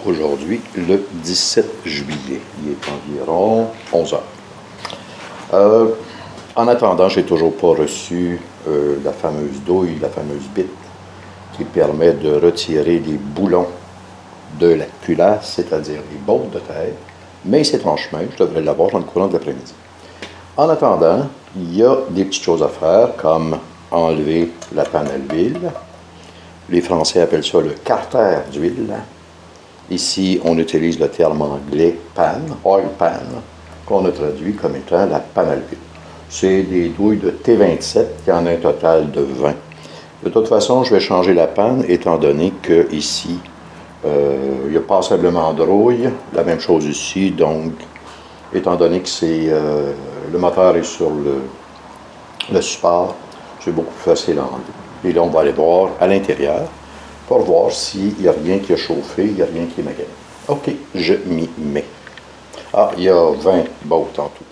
aujourd'hui le 17 juillet. Il est environ 11 heures. En attendant, je n'ai toujours pas reçu la fameuse douille, la fameuse bite qui permet de retirer les boulons de la culasse, c'est-à-dire les bottes de terre. Mais c'est en chemin, je devrais l'avoir dans le courant de l'après-midi. En attendant, il y a des petites choses à faire, comme enlever la panne à l'huile. Les Français appellent ça le carter d'huile. Ici, on utilise le terme anglais pan, oil pan, qu'on a traduit comme étant la panne à l'huile. C'est des douilles de T27, il y en a un total de 20. De toute façon, je vais changer la panne, étant donné qu'ici, il y a passablement de rouille. La même chose ici, donc, étant donné que le moteur est sur le support, c'est beaucoup plus facile à enlever. Et là, on va aller voir à l'intérieur pour voir s'il n'y a rien qui a chauffé, il n'y a rien qui est magané. OK, je m'y mets. Ah, il y a 20 bottes en tout.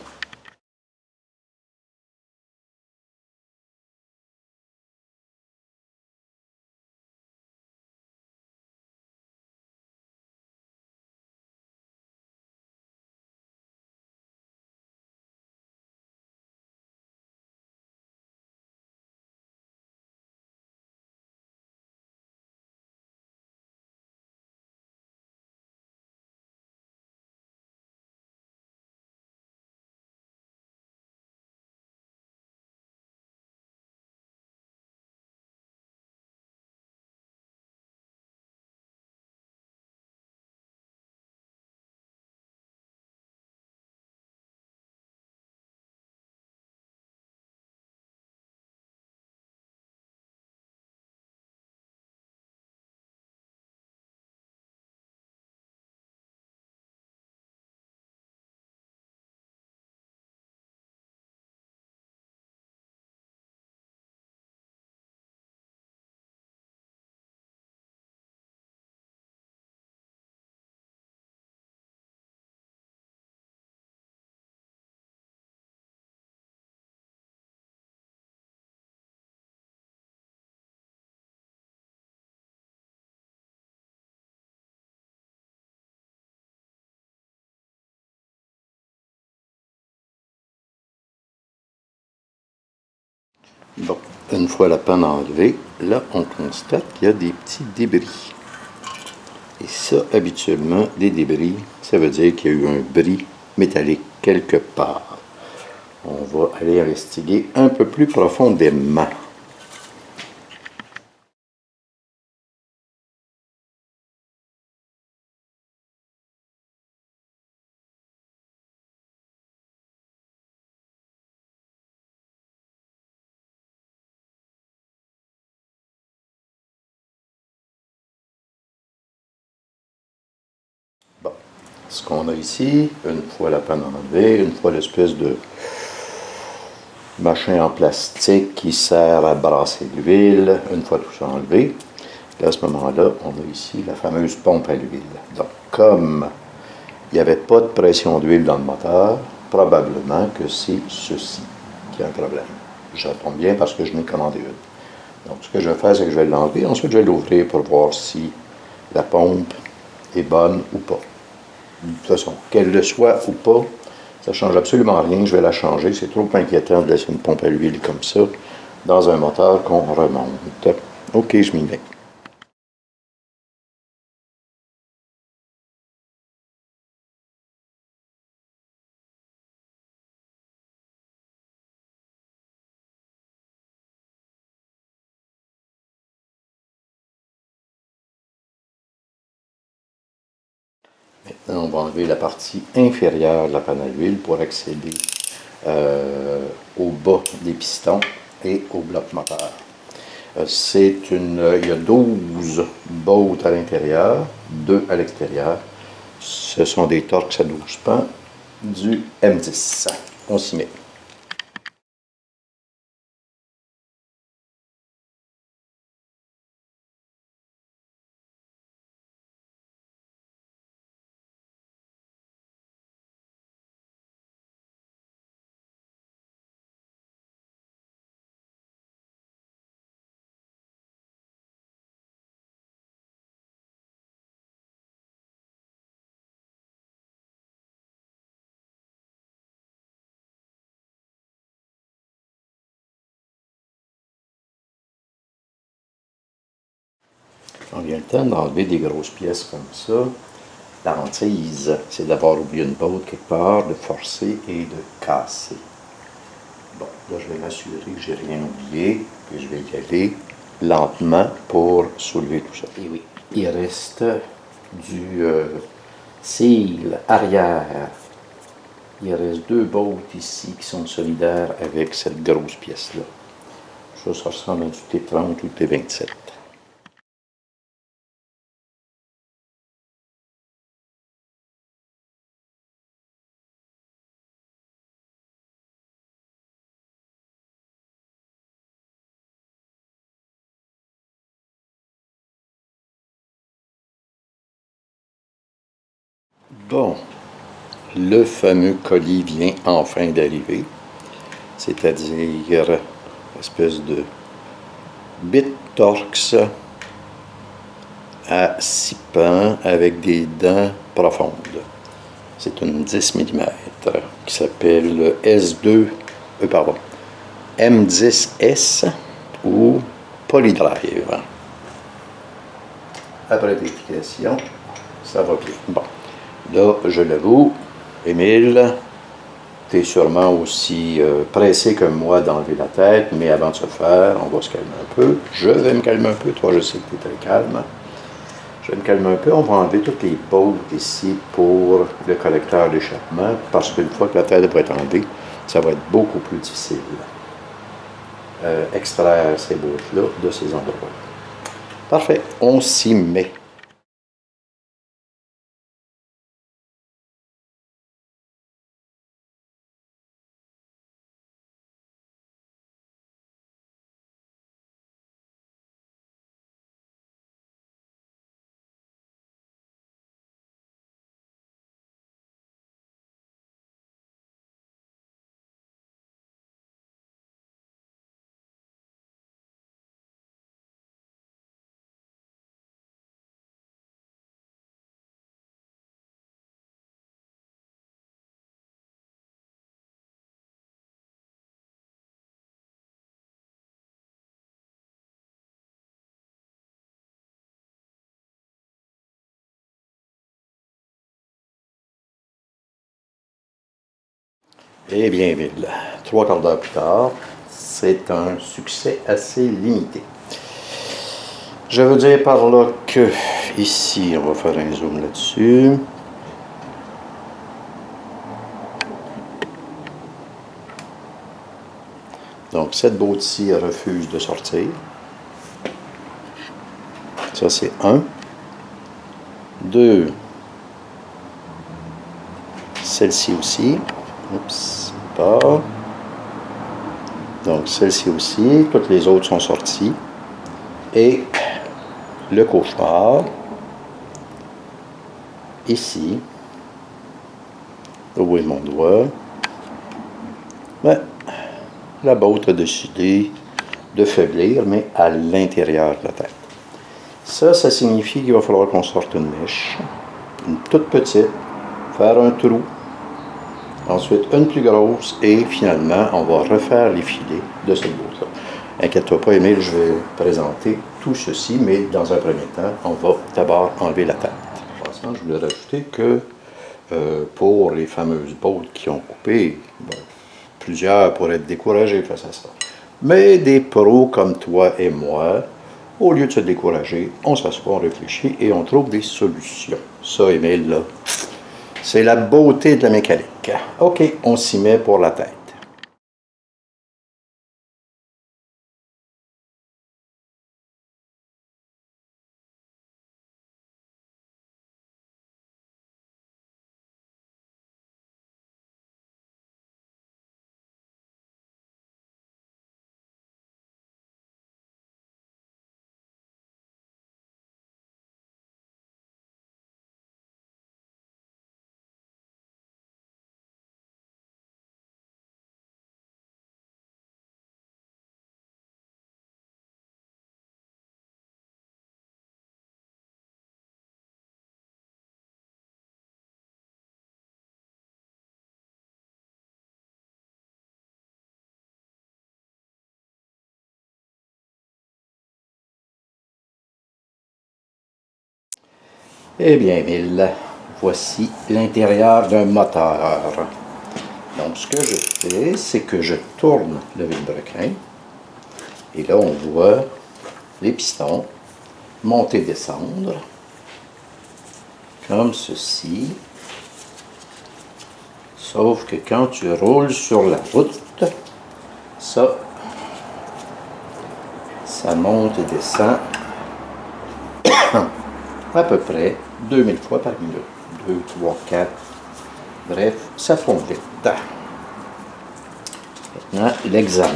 Bon, une fois la panne enlevée, là, on constate qu'il y a des petits débris. Et ça, habituellement, des débris, ça veut dire qu'il y a eu un bris métallique quelque part. On va aller investiguer un peu plus profondément. Bon, ce qu'on a ici, une fois la panne enlevée, une fois l'espèce de machin en plastique qui sert à brasser l'huile, une fois tout ça enlevé, et à ce moment-là, on a ici la fameuse pompe à l'huile. Donc, comme il n'y avait pas de pression d'huile dans le moteur, probablement que c'est ceci qui a un problème. Ça tombe bien parce que je n'ai commandé une. Donc, ce que je vais faire, c'est que je vais l'enlever. Ensuite, je vais l'ouvrir pour voir si la pompe est bonne ou pas. De toute façon, qu'elle le soit ou pas, ça ne change absolument rien. Je vais la changer. C'est trop inquiétant de laisser une pompe à l'huile comme ça dans un moteur qu'on remonte. OK, je m'y mets. Maintenant, on va enlever la partie inférieure de la panne à l'huile pour accéder au bas des pistons et au bloc moteur. Il y a 12 bottes à l'intérieur, 2 à l'extérieur. Ce sont des Torx à 12 pans du M10. On s'y met. quand vient le temps d'enlever des grosses pièces comme ça, la hantise, c'est d'avoir oublié une botte quelque part, de forcer et de casser. Bon, là, je vais m'assurer que j'ai rien oublié, puis je vais y aller lentement pour soulever tout ça. Et oui, il reste du cil arrière. Il reste deux bottes ici qui sont solidaires avec cette grosse pièce-là. Ça ressemble à du T30 ou T27. Bon, le fameux colis vient enfin d'arriver, c'est-à-dire espèce de BitTorx à 6 pans avec des dents profondes. C'est une 10 mm qui s'appelle S2, pardon, M10S ou Polydrive. Après vérification, ça va bien. Bon, là, je l'avoue, Émile, tu es sûrement aussi pressé que moi d'enlever la tête, mais avant de se faire, on va se calmer un peu. Je vais me calmer un peu, toi je sais que tu es très calme. Je vais me calmer un peu, on va enlever toutes les bottes ici pour le collecteur d'échappement, parce qu'une fois que la tête va être enlevée, ça va être beaucoup plus difficile. Extraire ces bottes-là de ces endroits. Parfait, on s'y met. Eh bien, Ville, 3/4 d'heure plus tard, c'est un succès assez limité. Je veux dire par là que, ici, on va faire un zoom là-dessus. Donc, cette botte-ci refuse de sortir. Ça, c'est un. Deux. Celle-ci aussi. Oups, pas. Donc, celle-ci aussi. Toutes les autres sont sorties. Et le cauchemar, ici, où est mon doigt, ben, la botte a décidé de faiblir, mais à l'intérieur de la tête. Ça signifie qu'il va falloir qu'on sorte une mèche, une toute petite, faire un trou, ensuite une plus grosse, et finalement, on va refaire les filets de cette botte-là. Inquiète-toi pas, Émile, je vais présenter tout ceci, mais dans un premier temps, on va d'abord enlever la tête. En passant, je voulais rajouter que pour les fameuses bottes qui ont coupé, ben, plusieurs pourraient être découragés face à ça. Mais des pros comme toi et moi, au lieu de se décourager, on s'assoit, on réfléchit et on trouve des solutions. Ça, Émile, là, c'est la beauté de la mécanique. OK, on s'y met pour la tête. Eh bien, Émile, voici l'intérieur d'un moteur. Donc, ce que je fais, c'est que je tourne le vilebrequin. Et là, on voit les pistons monter, descendre, comme ceci. Sauf que quand tu roules sur la route, ça monte et descend à peu près 2000 fois par minute. 2, 3, 4. Bref, ça fond vite. Maintenant, l'examen.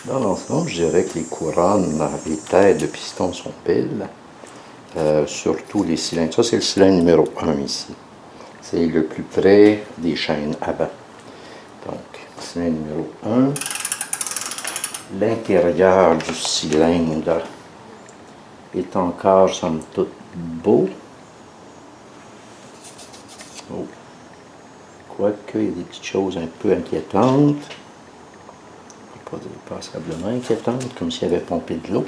Dans l'ensemble, je dirais que les couronnes, les têtes de piston sont piles. Surtout les cylindres. Ça, c'est le cylindre numéro 1 ici. C'est le plus près des chaînes avant. Donc, cylindre numéro 1. L'intérieur du cylindre est encore, somme toute, beau. Oh. Quoique, il y a des petites choses un peu inquiétantes. Pas dire passablement inquiétantes, comme s'il y avait pompé de l'eau.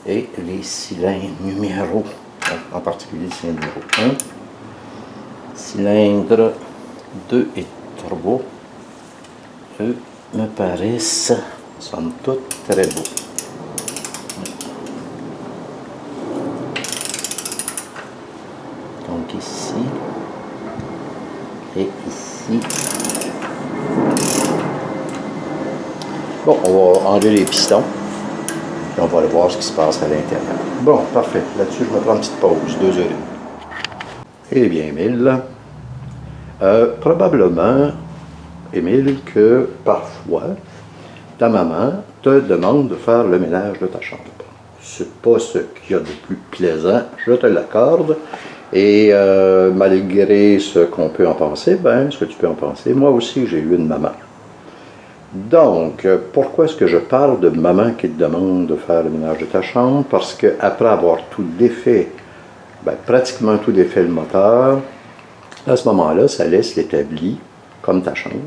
Et les cylindres numéro, en particulier le cylindre numéro 1, cylindre 2 et 3, eux me paraissent, somme toute, très beaux. Donc ici, et ici. Bon, on va enlever les pistons. Puis on va aller voir ce qui se passe à l'intérieur. Bon, parfait. Là-dessus, je me prends une petite pause, 2 heures. Eh bien, Émile, probablement, Émile, que parfois, ta maman te demande de faire le ménage de ta chambre. C'est pas ce qu'il y a de plus plaisant, je te l'accorde. Et malgré ce qu'on peut en penser, ben, ce que tu peux en penser, moi aussi, j'ai eu une maman. Donc, pourquoi est-ce que je parle de maman qui te demande de faire le ménage de ta chambre? Parce qu'après avoir tout défait, ben, pratiquement tout défait le moteur, à ce moment-là, ça laisse l'établi comme ta chambre,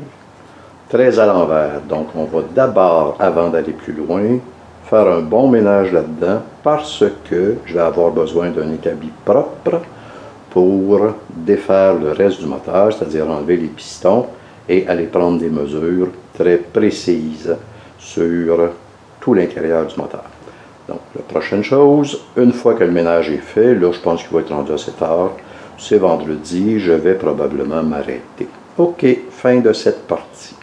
très à l'envers. Donc, on va d'abord, avant d'aller plus loin, faire un bon ménage là-dedans parce que je vais avoir besoin d'un établi propre pour défaire le reste du moteur, c'est-à-dire enlever les pistons et aller prendre des mesures très précises sur tout l'intérieur du moteur. Donc, la prochaine chose, une fois que le ménage est fait, là, je pense qu'il va être rendu assez tard. C'est vendredi, je vais probablement m'arrêter. OK, fin de cette partie.